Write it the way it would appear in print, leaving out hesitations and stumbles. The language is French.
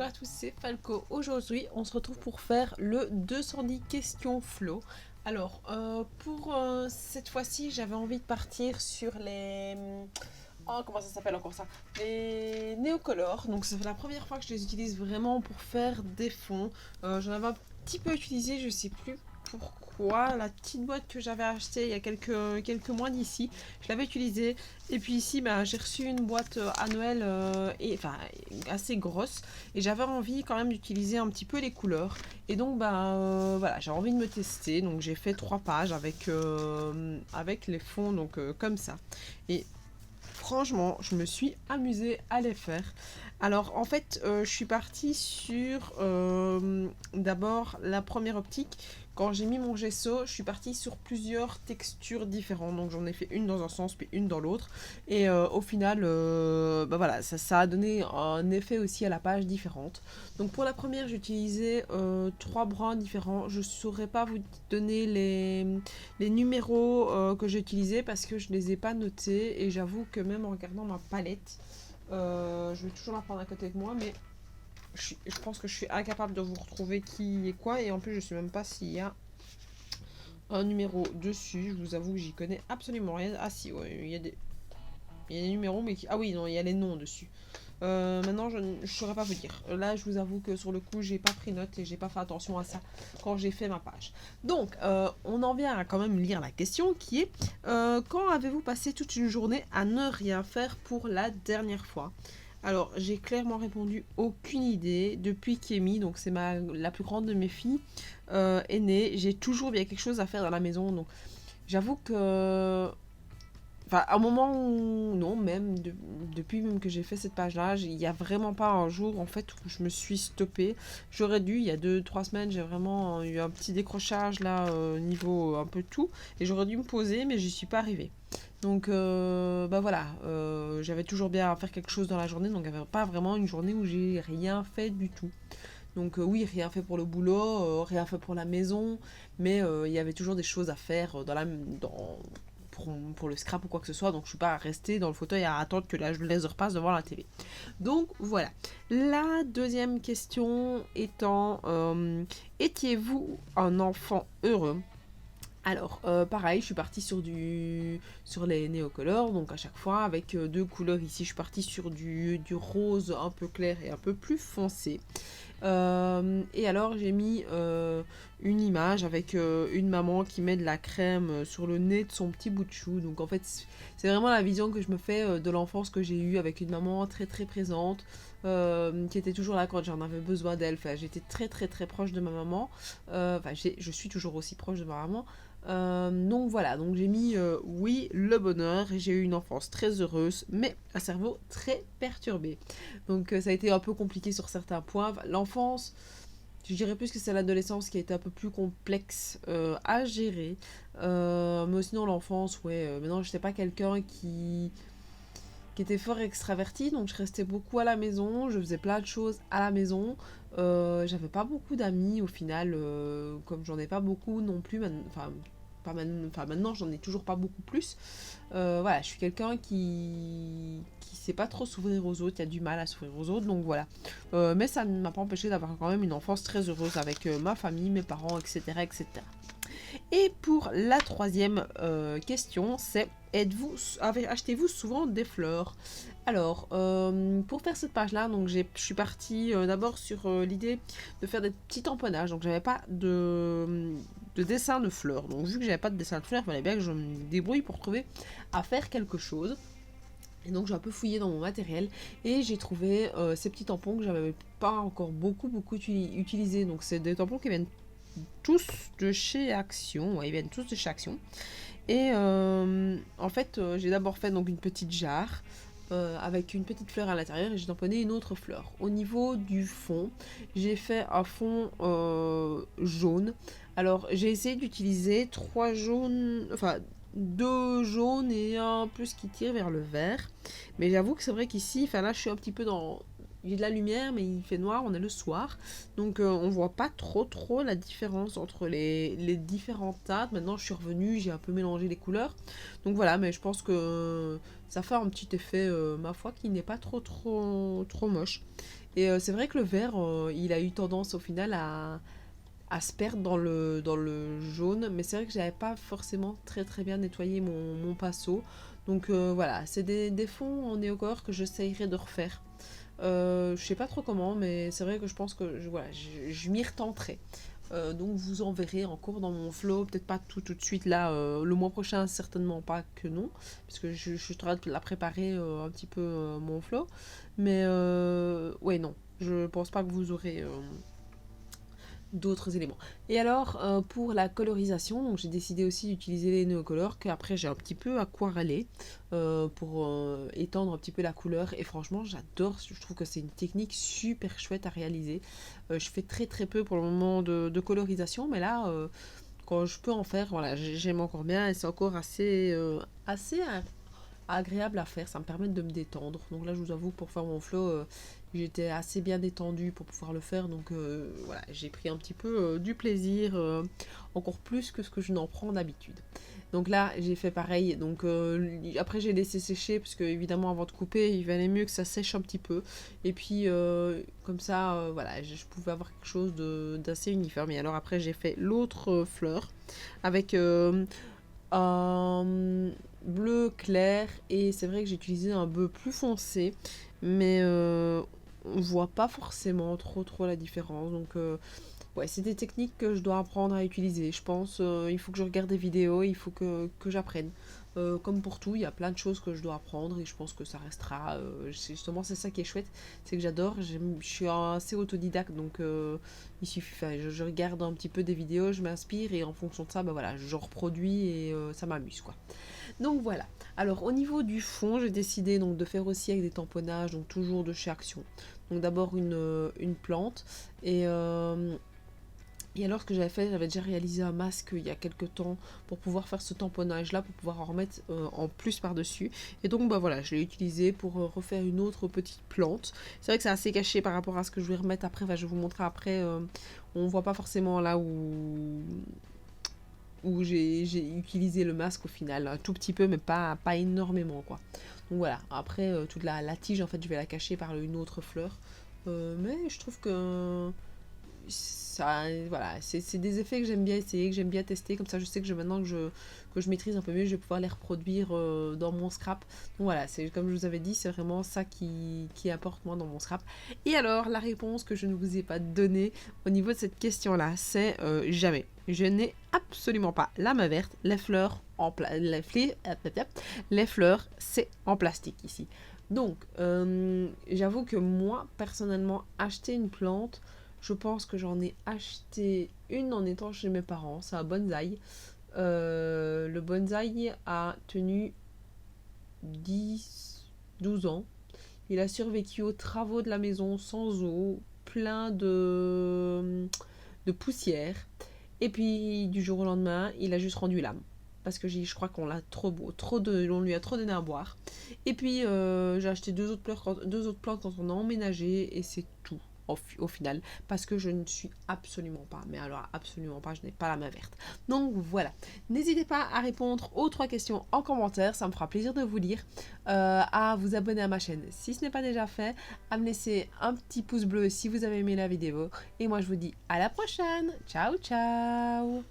à tous, c'est Falco. Aujourd'hui, on se retrouve pour faire le 210 questions flow. Alors, pour cette fois-ci, j'avais envie de partir sur les... Oh, comment ça s'appelle encore ça? Les néocolores. Donc, c'est la première fois que je les utilise vraiment pour faire des fonds. J'en avais un petit peu utilisé, je sais plus pourquoi. La petite boîte que j'avais achetée il y a quelques mois d'ici, je l'avais utilisée. Et puis ici, bah, j'ai reçu une boîte à Noël assez grosse. Et j'avais envie quand même d'utiliser un petit peu les couleurs. Et donc, voilà, j'ai envie de me tester. Donc, j'ai fait 3 pages avec les fonds comme ça. Et franchement, je me suis amusée à les faire. Alors, en fait, je suis partie sur d'abord la première optique. Quand j'ai mis mon gesso, je suis partie sur plusieurs textures différentes. Donc, j'en ai fait une dans un sens, puis une dans l'autre. Et au final, voilà, ça a donné un effet aussi à la page différente. Donc, pour la première, j'ai utilisé 3 brins différents. Je ne saurais pas vous donner les numéros que j'ai utilisés parce que je ne les ai pas notés. Et j'avoue que même en regardant ma palette, je vais toujours la prendre à côté de moi, mais je pense que je suis incapable de vous retrouver qui est quoi. Et en plus, je ne sais même pas s'il y a un numéro dessus. Je vous avoue que j'y connais absolument rien. Ah si, ouais, il y a des numéros, mais ah oui, non, il y a les noms dessus. Maintenant, je ne saurais pas vous dire. Là, je vous avoue que sur le coup, j'ai pas pris note et j'ai pas fait attention à ça quand j'ai fait ma page. Donc, on en vient à quand même lire la question qui est quand avez-vous passé toute une journée à ne rien faire pour la dernière fois? Alors, j'ai clairement répondu aucune idée. Depuis qu'Amy, donc c'est la plus grande de mes filles, est née, j'ai toujours bien quelque chose à faire dans la maison. Donc, j'avoue que enfin, à un moment où, non, même depuis même que j'ai fait cette page-là, il n'y a vraiment pas un jour en fait où je me suis stoppée. J'aurais dû, il y a 2, 3 semaines, j'ai vraiment eu un petit décrochage là, niveau un peu tout, et j'aurais dû me poser, mais j'y suis pas arrivée. Donc, voilà, j'avais toujours bien à faire quelque chose dans la journée, donc il n'y avait pas vraiment une journée où j'ai rien fait du tout. Donc oui, rien fait pour le boulot, rien fait pour la maison, mais il y avait toujours des choses à faire pour le scrap ou quoi que ce soit, donc je suis pas restée dans le fauteuil à attendre que la les heures passent devant la télé. Donc voilà. La deuxième question étant, étiez-vous un enfant heureux? Alors, pareil, je suis partie sur les néocolores, donc à chaque fois avec 2 couleurs ici, je suis partie sur du rose un peu clair et un peu plus foncé. Et alors j'ai mis une image avec une maman qui met de la crème sur le nez de son petit bout de chou. Donc en fait c'est vraiment la vision que je me fais de l'enfance que j'ai eue avec une maman très très présente, qui était toujours là quand j'en avais besoin d'elle. Enfin, j'étais très très très proche de ma maman. Je suis toujours aussi proche de ma maman. Donc voilà, donc j'ai mis oui, le bonheur, et j'ai eu une enfance très heureuse, mais un cerveau très perturbé. Donc ça a été un peu compliqué sur certains points. L'enfance, je dirais plus que c'est l'adolescence qui a été un peu plus complexe à gérer. Mais sinon l'enfance, ouais, maintenant je n'étais pas quelqu'un qui était fort extraverti, donc je restais beaucoup à la maison, je faisais plein de choses à la maison. J'avais pas beaucoup d'amis au final, comme j'en ai pas beaucoup non plus, maintenant j'en ai toujours pas beaucoup plus. Voilà, je suis quelqu'un qui sait pas trop s'ouvrir aux autres, qui a du mal à s'ouvrir aux autres, donc voilà. Mais ça ne m'a pas empêché d'avoir quand même une enfance très heureuse avec ma famille, mes parents, etc., etc. Et pour la troisième question, c'est achetez-vous souvent des fleurs? Alors, pour faire cette page-là, donc je suis partie d'abord sur l'idée de faire des petits tamponnages. Donc, j'avais pas de dessin de fleurs. Donc, vu que j'avais pas de dessin de fleurs, il fallait bien que je me débrouille pour trouver à faire quelque chose. Et donc j'ai un peu fouillé dans mon matériel et j'ai trouvé ces petits tampons que j'avais pas encore beaucoup utilisés. Donc c'est des tampons qui viennent tous de chez Action. Ouais, ils viennent tous de chez Action. Et en fait, j'ai d'abord fait donc une petite jarre avec une petite fleur à l'intérieur et j'ai tamponné une autre fleur. Au niveau du fond, j'ai fait un fond jaune. Alors, j'ai essayé d'utiliser 3 jaunes, enfin 2 jaunes et un plus qui tire vers le vert. Mais j'avoue que c'est vrai qu'ici, enfin là, je suis un petit peu dans il y a de la lumière, mais il fait noir, on est le soir. Donc on voit pas trop la différence entre les différentes teintes. Maintenant je suis revenue, j'ai un peu mélangé les couleurs. Donc voilà, mais je pense que ça fait un petit effet, ma foi, qui n'est pas trop moche. Et c'est vrai que le vert, il a eu tendance au final à se perdre dans le jaune. Mais c'est vrai que j'avais pas forcément très bien nettoyé mon pinceau. Donc voilà, c'est des fonds en néocolor que j'essayerai de refaire. Je sais pas trop comment, mais c'est vrai que je pense que voilà, je m'y retenterai. Donc vous en verrez encore dans mon flow, peut-être pas tout de suite là, le mois prochain certainement pas que non, puisque je suis en train de la préparer un petit peu mon flow, mais ouais non, je pense pas que vous aurez d'autres éléments. Et alors, pour la colorisation, donc j'ai décidé aussi d'utiliser les néocolores qu'après j'ai un petit peu aquarellé pour étendre un petit peu la couleur. Et franchement, j'adore, je trouve que c'est une technique super chouette à réaliser. Je fais très peu pour le moment de colorisation, mais là, quand je peux en faire, voilà, j'aime encore bien et c'est encore assez agréable à faire, ça me permet de me détendre. Donc là, je vous avoue, pour faire mon flow, j'étais assez bien détendue pour pouvoir le faire. Donc voilà, j'ai pris un petit peu du plaisir, encore plus que ce que je n'en prends d'habitude. Donc là, j'ai fait pareil. Donc après, j'ai laissé sécher, parce que évidemment, avant de couper, il valait mieux que ça sèche un petit peu. Et puis, comme ça, voilà, je pouvais avoir quelque chose d'assez uniforme. Et alors après, j'ai fait l'autre fleur avec un bleu clair, et c'est vrai que j'ai utilisé un bleu plus foncé, mais on voit pas forcément trop la différence. Donc ouais, c'est des techniques que je dois apprendre à utiliser, je pense. Il faut que je regarde des vidéos, il faut que j'apprenne. Comme pour tout, il y a plein de choses que je dois apprendre, et je pense que ça restera. Justement, c'est ça qui est chouette, c'est que j'adore. Je suis assez autodidacte, donc il suffit. Enfin, je regarde un petit peu des vidéos, je m'inspire, et en fonction de ça, bah voilà, je reproduis, et ça m'amuse, quoi. Donc voilà. Alors au niveau du fond, j'ai décidé donc de faire aussi avec des tamponnages, donc toujours de chez Action. Donc d'abord une plante, et alors, ce que j'avais fait, j'avais déjà réalisé un masque il y a quelques temps pour pouvoir faire ce tamponnage là, pour pouvoir en remettre en plus par-dessus. Et donc, bah voilà, je l'ai utilisé pour refaire une autre petite plante. C'est vrai que c'est assez caché par rapport à ce que je vais remettre après. Enfin, je vais vous montrer après. On voit pas forcément là où j'ai utilisé le masque au final. Un tout petit peu, mais pas énormément, quoi. Donc voilà, après, toute la tige, en fait, je vais la cacher par une autre fleur. Mais je trouve que ça, voilà, c'est des effets que j'aime bien essayer, que j'aime bien tester. Comme ça, je sais que maintenant que je maîtrise un peu mieux, je vais pouvoir les reproduire dans mon scrap. Donc voilà, c'est comme je vous avais dit, c'est vraiment ça qui apporte moi dans mon scrap. Et alors, la réponse que je ne vous ai pas donnée au niveau de cette question-là, c'est jamais. Je n'ai absolument pas la main verte, les fleurs les fleurs, c'est en plastique ici. Donc, j'avoue que moi, personnellement, acheter une plante, je pense que j'en ai acheté une en étant chez mes parents. C'est un bonsaï. Le bonsaï a tenu 10-12 ans. Il a survécu aux travaux de la maison sans eau, plein de poussière. Et puis du jour au lendemain, il a juste rendu l'âme. Parce que je crois qu'on l'a on lui a trop donné à boire. Et puis j'ai acheté deux autres plantes quand on a emménagé, et c'est tout au final, parce que je ne suis absolument pas, mais alors absolument pas, je n'ai pas la main verte. Donc voilà, n'hésitez pas à répondre aux 3 questions en commentaire, ça me fera plaisir de vous lire, à vous abonner à ma chaîne si ce n'est pas déjà fait, à me laisser un petit pouce bleu si vous avez aimé la vidéo, et moi je vous dis à la prochaine, ciao ciao.